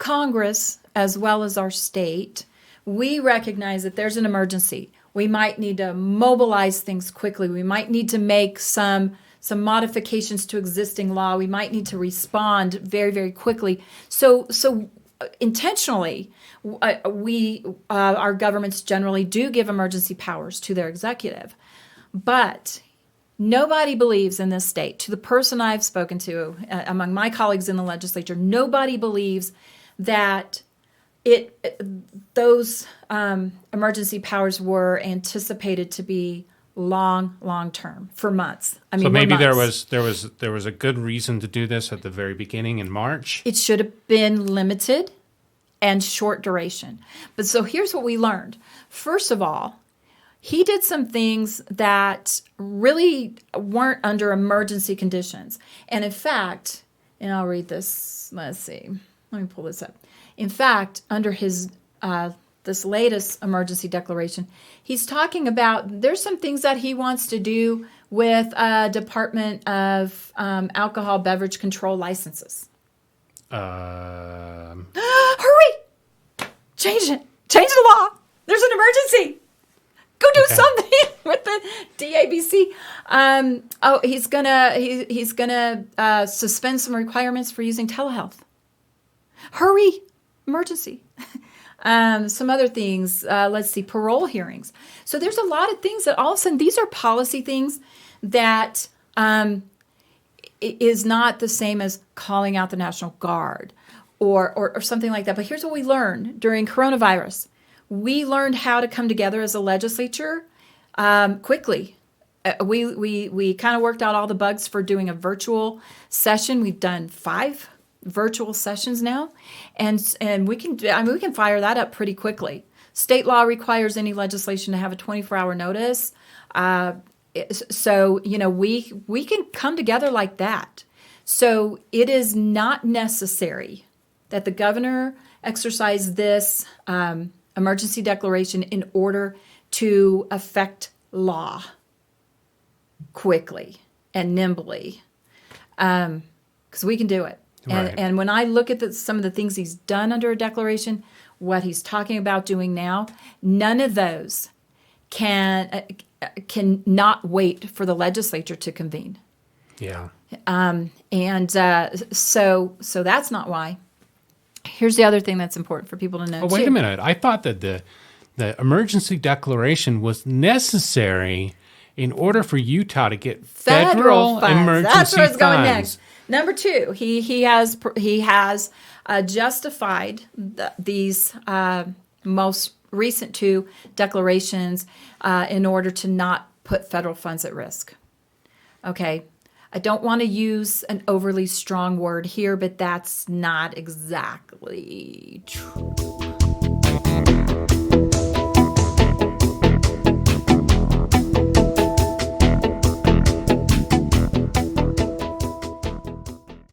Congress, as well as our state, we recognize that there's an emergency. We might need to mobilize things quickly. We might need to make some modifications to existing law. We might need to respond very, very quickly. So intentionally, our governments generally do give emergency powers to their executive. But nobody believes in this state, to the person I've spoken to, among my colleagues in the legislature, nobody believes that those emergency powers were anticipated to be long term, for months. I mean, so maybe months. there was a good reason to do this at the very beginning in March. It should have been limited and short duration. But so here's what we learned. First of all, he did some things that really weren't under emergency conditions. And in fact, and I'll read this, let's see, let me pull this up. In fact, under his this latest emergency declaration, he's talking about there's some things that he wants to do with Department of Alcohol Beverage Control licenses. Hurry! Change it. Change the law. There's an emergency. Go do something with the DABC. He's gonna suspend some requirements for using telehealth. Hurry! Emergency. Some other things. Let's see, parole hearings. So there's a lot of things that all of a sudden, these are policy things that is not the same as calling out the National Guard or something like that. But here's what we learned during coronavirus. We learned how to come together as a legislature quickly. We kind of worked out all the bugs for doing a virtual session. We've done 5 virtual sessions now, and we can fire that up pretty quickly. State law requires any legislation to have a 24-hour notice. So we can come together like that. So it is not necessary that the governor exercise this emergency declaration in order to affect law quickly and nimbly, because we can do it. Right. And when I look at some of the things he's done under a declaration, what he's talking about doing now, none of those can not wait for the legislature to convene. Yeah. So that's not why. Here's the other thing that's important for people to know. Oh, wait a minute. I thought that the emergency declaration was necessary in order for Utah to get federal funds. emergency That's where it's going funds. next. Number 2, he has justified these most recent 2 declarations in order to not put federal funds at risk. Okay, I don't want to use an overly strong word here, but that's not exactly true.